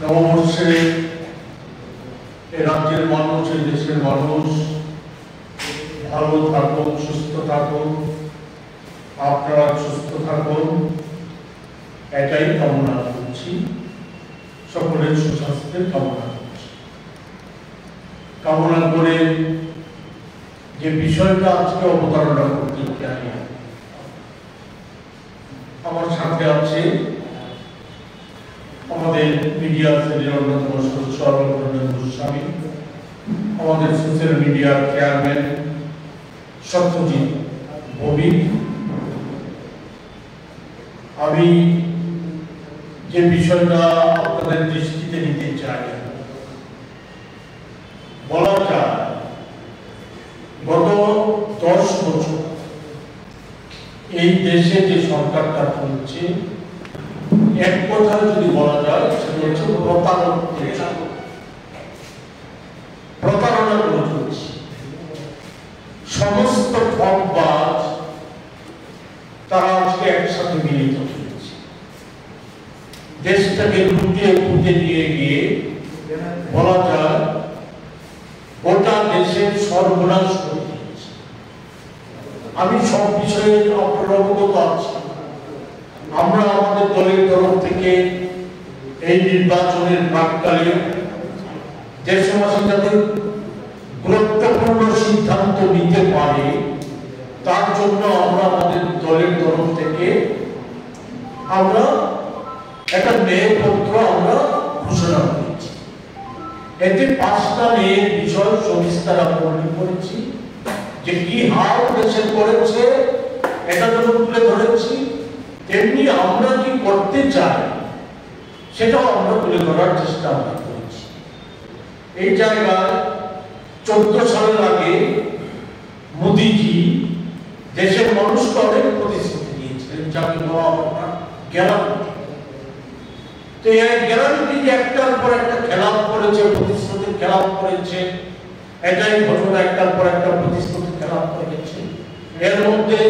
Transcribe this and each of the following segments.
নববর্ষে রাজ্যের মানুষ, এই দেশের মানুষ ভালো থাকুন, সুস্থ থাকুন, আপনারা সুস্থ থাকুন, এটাই কামনা করছি। সকলের সুস্বাস্থ্যের কামনা করছি। কামনা করে যে বিষয়টা আজকে অবতারণা করতে চাই, আমার সাথে আছে আমাদের মিডিয়া সেলের অন্যতম সদস্য রঞ্জন গোস্বামী, আমাদের সোশ্যাল মিডিয়ার চেয়ারম্যান সত্যজিৎ ভৌমিক। আমি যে বিষয়টা আপনাদের দৃষ্টিতে নিতে চাই, বলা যায় গত 10 বছর এই দেশে যে সরকারটা চলছে, এক কথায় যদি বলা যায় সেটা হচ্ছে প্রতারণা করে চলছে। সমস্ত ফর্মবাজ তারা আজকে একসাথে মিলিত হয়েছে, দেশটাকে লুটিয়ে পুঁতে নিয়ে গিয়ে বলা যায় গোটা দেশের সর্বনাশ করে দিয়েছে। আমি সব বিষয়ে আপনার অবগত আছি। আমরা আমাদের দলের তরফ থেকে এই নির্বাচনের প্রাক্কালে দেশবাসী যাতে গুরুত্বপূর্ণ সিদ্ধান্ত নিতে পারে, তার জন্য আমরা আমাদের দলের তরফ থেকে আমরা একটা মেয়রপত্র আমরা ঘোষণা করেছি। এতে 5টা মেয়ের বিষয় সবিস্তার বর্ণনা করেছি, যে কি হাল দেশে করেছে এটা যখন তুলে ধরেছি, তেমনি আমরা কি করতে চাই সেটাও আমরা তুলে ধরার চেষ্টা আমরা করেছি। এই জায়গায় 14 সালের আগে মোদিজি দেশের মানুষকে অনেক প্রতিশ্রুতি দিয়েছিলেন, যাকে বলা আমরা গ্যারান্টি। তো এই গ্যারান্টি যে একটার পর একটা খেলাপ করেছে, প্রতিশ্রুতির খেলাপ করেছে, এটাই ঘটনা, একটার পর একটা প্রতিশ্রুতি খেলাপ করেছে। এর মধ্যে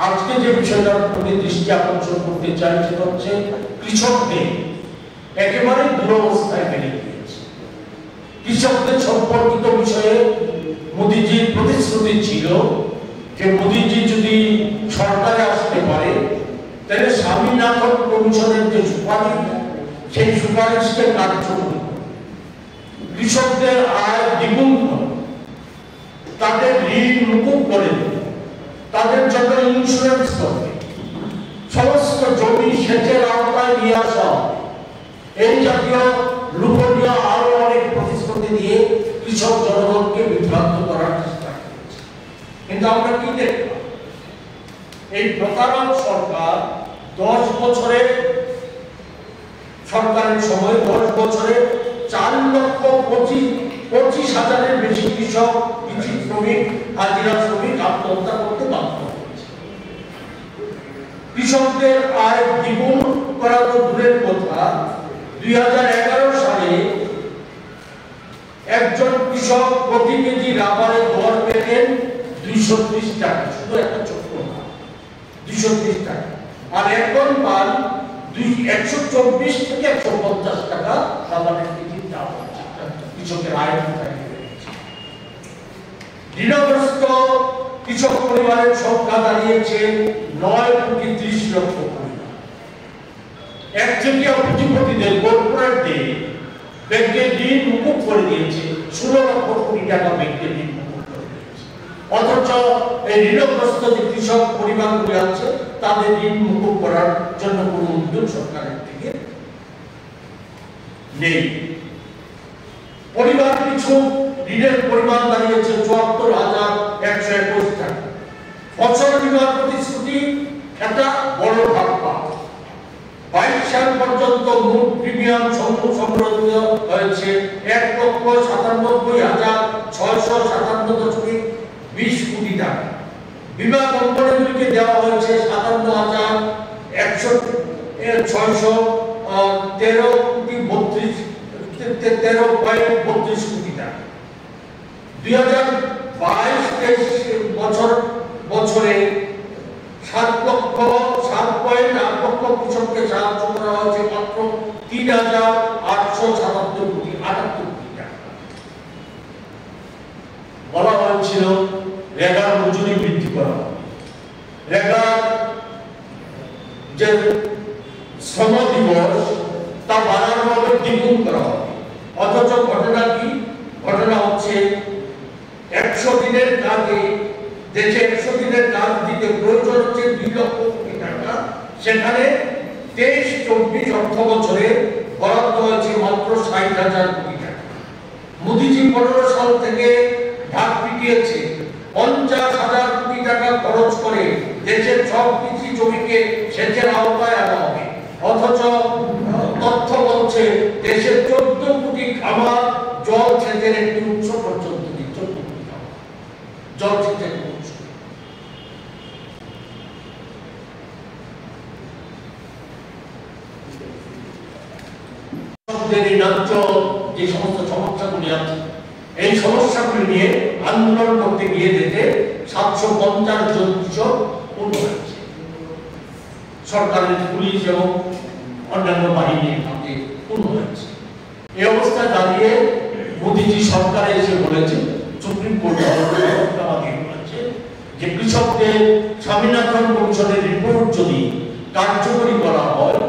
আজকে যে বিষয়টার প্রতি দৃষ্টি আকর্ষণ করতে চাই সেটা হচ্ছে কৃষকদের একেবারে দুরবস্থায় ফেলে দিয়েছে। কৃষকদের সম্পর্কিত বিষয়ে মোদিজির প্রতিশ্রুতি ছিল যে মোদিজি যদি সরকারে আসতে পারে তাহলে স্বামীনাথন কমিশনের যে সুপারিশ, সেই সুপারিশকে কার্যকরী, কৃষকদের আয় দ্বিগুণ, তাদের ঋণ মুকুব করে দেবে, তাদের জন্য ইন্স্যুরেন্স করবে, সমস্ত জমি সেচের আওতায় নিয়ে আসা, এই জাতীয় লোভনীয় আরো অনেক প্রতিশ্রুতি দিয়ে কৃষক জনগণকে বিভ্রান্ত করার চেষ্টা করেছে। কিন্তু আমরা কি দেখলাম? এই প্রতারক সরকার 10 বছরে সরকারের সময় 10 বছরে 4,25,000-এর বেশি কৃষক, কৃষি শ্রমিক, হাজিরা শ্রমিক আত্মহত্যা করতে বাধ্য হয়েছে। কৃষকদের আয় দ্বিগুণ করা তো দূরের কথা, 2011 সালে একজন কৃষক প্রতি কেজি রাবারের দর পেতেন 230 টাকা, শুধু একটা ছোট্ট 230 টাকা, আর এখন পান 124 থেকে 150 টাকা রাবারের কেজির দাম হচ্ছে। কৃষকের আয় ঋণগ্রস্ত কৃষক পরিবারের সংখ্যা দাঁড়িয়েছে 9,30,00,000 পরিবার। একচেটিয়া পুঁজিপতিদের, কর্পোরেটদের ব্যাংকের ঋণ মুকুব করে দিয়েছে, 16 লক্ষ কোটি টাকা ব্যাংকের ঋণ মুকুব করে দিয়েছে। অথচ এই ঋণগ্রস্ত যে কৃষক পরিবারগুলি আছে তাদের ঋণ মুকুব করার জন্য কোনো উদ্যোগ সরকারের থেকে নেই। পরিবার পিছু ঋণের পরিমাণ দাঁড়িয়েছে 74,121 টাকা। ফসল বীমার প্রতিশ্রুতি একটা বড় ধাপ্পা। 22 সাল পর্যন্ত মোট প্রিমিয়াম সংগ্রহিত হয়েছে 1,97,657.20 কোটি টাকা। বীমা কোম্পানিগুলিকে দেওয়া হয়েছে 57,613.32 কোটি টাকা। 2022-23 বছরে 7.8 লক্ষ কৃষককে সাহায্য করা হয়েছে মাত্র 3,800 477,78,00,00,000 টাকা। বলা হয়েছিল রেগার মজুরি বৃদ্ধি করা হবে, রেগার যে শ্রম দিবস তা বাড়ানো হবে, দ্বিগুণ করা হবে। অথচ ঘটনা কি? ঘটনা হচ্ছে 100 দিনের কাজে দেশে 100 দিনের কাজ দিতে প্রয়োজন হচ্ছে 2 লক্ষ কোটি টাকা, সেখানে 23-24 অর্থ বছরে বরাদ্দ হয়েছে মাত্র 60,000 কোটি টাকা। মোদিজি 15 সাল থেকে ঢাক পিটিয়েছে 50,000 কোটি টাকা খরচ করে দেশের সব কৃষি জমিকে সেচের আওতায় আনা হবে। অথচ তথ্য বলছে দেশের 14 কোটি খামার জল সেচের একটি উৎস পর্যন্ত নেই। 14 কোটি খামার জল সেচের উৎস। যে সমস্ত সমস্যাগুলি আছে, এই সমস্যাগুলি নিয়ে আন্দোলন করতে গিয়ে দেখে 750 জন কৃষক পূর্ণ হয়েছে। সরকারের পুলিশ এবং অন্যান্য বাহিনীর হাতে পূর্ণ হয়েছে। এই অবস্থায় দাঁড়িয়ে মোদিজি সরকার এসে বলেছে, সুপ্রিম কোর্ট বলেছে যে কৃষকদের স্বামীনাথন কমিশনের রিপোর্ট যদি কার্যকরী করা হয়,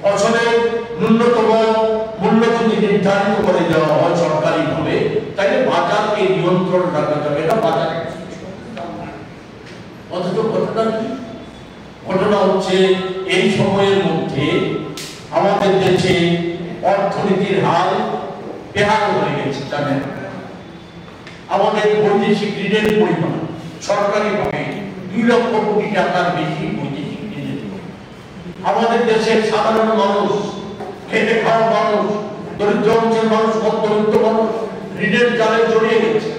ফসলের ন্যূনতম মূল্য যদি নির্ধারিত করে দেওয়া হয় সরকারিভাবে, তাহলে বাজারকে নিয়ন্ত্রণ রাখা যাবে না, বাজারে। অথচ ঘটনা কি? ঘটনা হচ্ছে এই সময়ের মধ্যে আমাদের দেশে অর্থনীতির হাল বেহাল হয়ে গেছে। জানেন, আমাদের বৈদেশিক ঋণের পরিমাণ সরকারিভাবে 2 লক্ষ কোটি টাকার বেশি বৈদেশিক ঋণের। আমাদের দেশের সাধারণ মানুষ, খেটে খাওয়া মানুষ, দরিদ্র অঞ্চলের মানুষ, মধ্যবিত্ত মানুষ ঋণের জালে জড়িয়ে গেছে।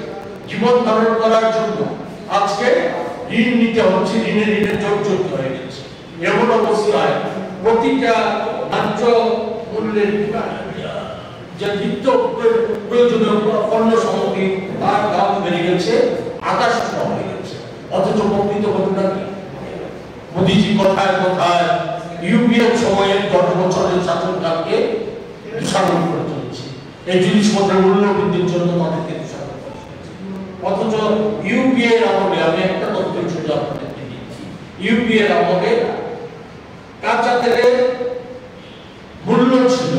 জীবন ধারণ করার জন্য আজকে ঋণ নিতে হচ্ছে, ঋণের জর্জরিত হয়ে গেছে। এমন অবস্থায় প্রতিটা ন্যায্য মূল্যের যে নিত্য প্রয়োজনীয় পণ্য সামগ্রী তার দাম বেড়ে গেছে, আকাশ ছোঁয়া হয়ে গেছে। অথচ প্রকৃত ঘটনা কি? মোদিজি কথায় কথায় ইউপিএর সময়ে 10 বছরের শাসনকালকে দোষারোপ করে চলেছে। এই জিনিসপত্রের মূল্য বৃদ্ধির জন্য তাদেরকে দোষারোপ করে চলেছে। অথচ ইউপিএর আমলে, আমি একটা তথ্য শুধু আপনাদেরকে দিচ্ছি, ইউপিএর আমলে কাঁচা তেলের মূল্য ছিল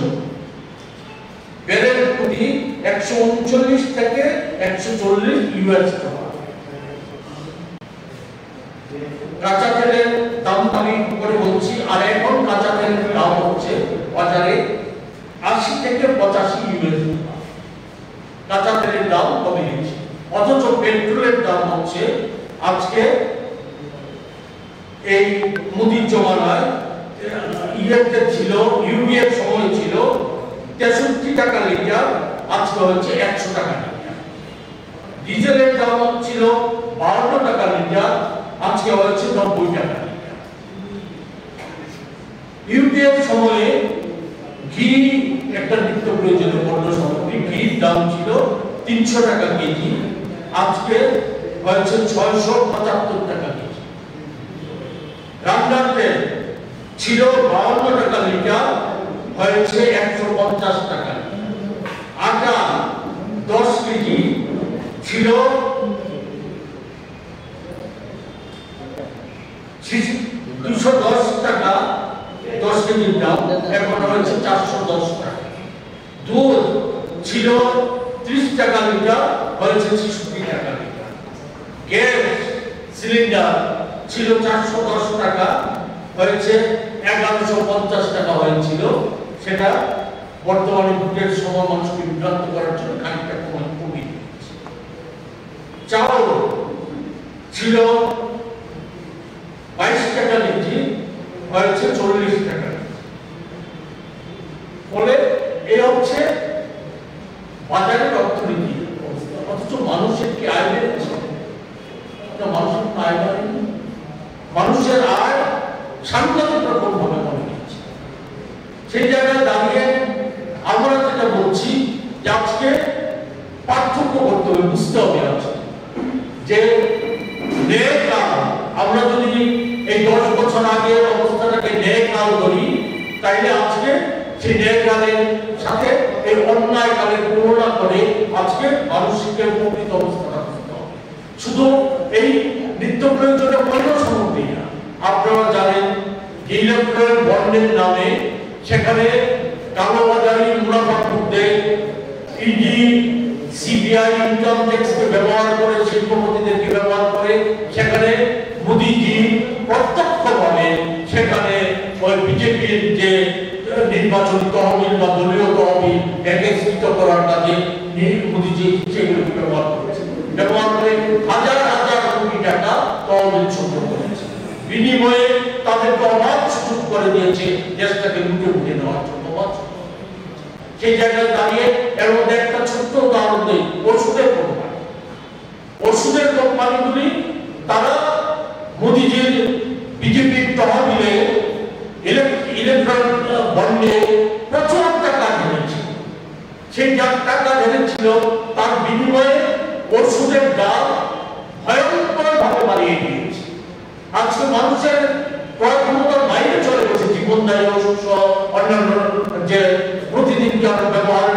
ব্যারেল প্রতি 139 থেকে 140 ইউএস ডলার। কাঁচা তেলের দাম আমি করে বলছি, আর এখন কাঁচা তেলের দাম হচ্ছে বাজারে 80 থেকে 85 ইউএস ডলার। কাঁচা তেলের দাম কমে গেছে। অথচ পেট্রোলের দাম হচ্ছে আজকে এই মোদির জমানায় ইউএসএ ছিল, ইউপিএর সময় ছিল 63 টাকা লিটার, আজকে হচ্ছে 100 টাকা লিটার। ডিজেলের দাম ছিল 52 টাকা লিটার, আজকে হচ্ছে 90 টাকা লিটার। ইউপিএর সময়ে ঘি একটা নিত্য প্রয়োজনীয় পণ্য সামগ্রী, ঘির দাম ছিল 300 টাকা কেজি, আজকে হচ্ছে 675 টাকা কেজি। রান্নার তেল ছিল 52 টাকা লিটার, হয়েছে 150 টাকা। আটা 10 কেজি ছিল 210 টাকা, 10 কেজির দাম এখন হয়েছে 410 টাকা। দুধ ছিল 30 টাকা লিটার, হয়েছে 66 টাকা লিটার। গ্যাস সিলিন্ডার ছিল 410 টাকা, হয়েছে 1150 টাকা হয়েছিল। সেটা বর্তমানে ভোটের সময় মানুষকে বিভ্রান্ত করার জন্য খানিকটা কমে গেছে। চাউল ছিল 22 টাকা কেজি, হয়েছে 40 টাকা। ফলে এই হচ্ছে বাজারের অর্থনীতি অবস্থা। অথচ মানুষের কি আয় বেড়েছে? মানুষের আয় বাড়েনি। মানুষের আয় সাংঘাতিক রকম ভাবে কমে গেছে। সেই জায়গায় দাঁড়িয়ে আমরা যেটা বলছি যে আজকে পার্থক্য করতে হবে, বুঝতে হবে আজকে যে আমরা যদি এই 10 বছর আগের অবস্থাটাকে ন্যায় কাল করি, তাইলে আজকে সেই ন্যায়কালের সাথে এই অন্যায় কালের তুলনা করে আজকে মানুষকে প্রকৃত অবস্থাটা বুঝতে হবে। শুধু এই নিত্য প্রয়োজনীয় পণ্য সামগ্রী না, আপনারা জানেন ইলেকট্রনিক বন্ডের নামে সেখানে কালোবাজারি মুনাফা করতে ইডি সিবিআই ইনকাম ট্যাক্সকে ব্যবহার করে, শিল্পপতিদেরকে ব্যবহার করে সেখানে মোদিজি প্রত্যক্ষভাবে সেখানে ওই বিজেপির যে নির্বাচনী তহবিল বা দলীয় তহবিল একত্রিত করার কাজে মোদিজি সেগুলোকে ব্যবহার করেছে, ব্যবহার করে হাজার হাজার কোটি টাকা তহবিল সংগ্রহ করেছে। বিনিময়ে তাদেরকে অবাধ সুযোগ করে দিয়েছে দেশটাকে লুটে উঠে নেওয়ার জন্য। সেই জায়গায় দাঁড়িয়ে এর মধ্যে একটা ছোট্ট উদাহরণ দেই, ওষুধের কোম্পানি। ওষুধের কোম্পানিগুলি তারা মোদিজির বিজেপির তহবিলে ইলেকট্রনিক বন্ডে প্রচুর টাকা ঢেলেছে। সেই যা টাকা ঢেলেছিল তার বিনিময়ে ওষুধের দাম ভয়ঙ্করভাবে বাড়িয়ে দিয়েছে। আজকে মানুষের ক্রয় ক্ষমতার বাইরে চলে গেছে জীবনদায়ী ওষুধ সহ অন্যান্য যে প্রতিদিন ব্যবহার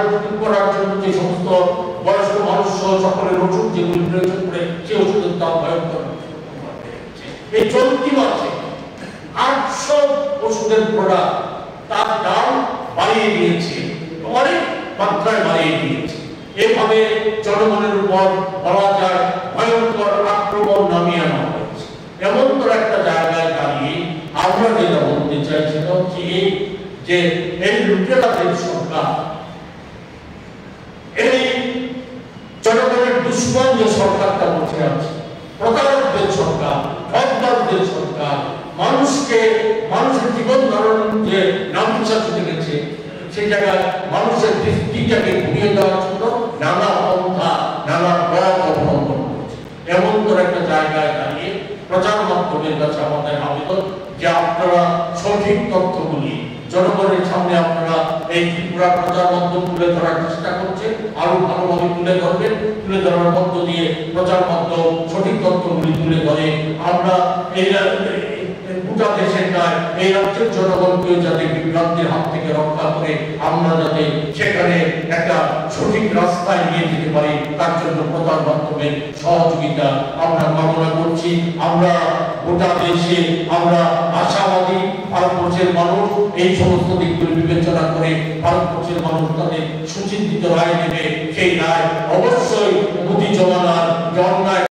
করার জন্য যে সমস্ত বয়স্ক মানুষ সহ সকলের ওষুধ যেগুলি প্রয়োজন করে সেই ওষুধের দাম ভয়ঙ্কর। এই চলতি মাসে 800 ওষুধের প্রোডাক্ট তার দাম বাড়িয়ে দিয়েছে, অনেক মাত্রায় বাড়িয়ে দিয়েছে। এভাবে জনগণের উপর বলা যায় ভয়ঙ্কর আক্রমণ নামিয়ে আনা হয়েছে। এমন তো একটা জায়গায় দাঁড়িয়ে আমরা যেটা বলতে চাইছিলাম যে এই লুটেরাদের সরকার, এই জনগণের দুশ্মন যে সরকারটা বসে আছে, প্রতারকদের সরকার, ঠকবাজদের সরকার, মানুষের জীবন ধারণ যে নামসা চলে গেছে সেই জায়গায় মানুষের দৃষ্টিটাকে ঘুরিয়ে দেওয়ার জন্য নানা পন্থা নানা পথ অবলম্বন করছে। এমন তো একটা জায়গায় দাঁড়িয়ে প্রচার মাধ্যমের কাছে আমাদের আবেদন যে আপনারা সঠিক তথ্যগুলি জনগণের সামনে আপনারা এই ত্রিপুরা প্রচার মাধ্যম তুলে ধরার চেষ্টা করছে, আরো ভালোভাবে তুলে ধরবেন। তুলে ধরার মধ্য দিয়ে প্রচার মাধ্যম সঠিক তথ্যগুলি তুলে ধরে আমরা এই গোটা দেশের নয় এই রাজ্যের জনগণকেও যাতে বিভ্রান্তির হাত থেকে রক্ষা করে আমরা যাতে সেখানে একটা সঠিক রাস্তায় নিয়ে যেতে পারি তার জন্য প্রচার মাধ্যমের সহযোগিতা আমরা কামনা করছি। আমরা গোটা দেশে আমরা আশাবাদী ভারতবর্ষের মানুষ এই সমস্ত দিকগুলি বিবেচনা করে ভারতবর্ষের মানুষ তাদের সুচিন্তিত রায় নেবে। সেই রায় অবশ্যই মোদী জমানার যে অন্যায়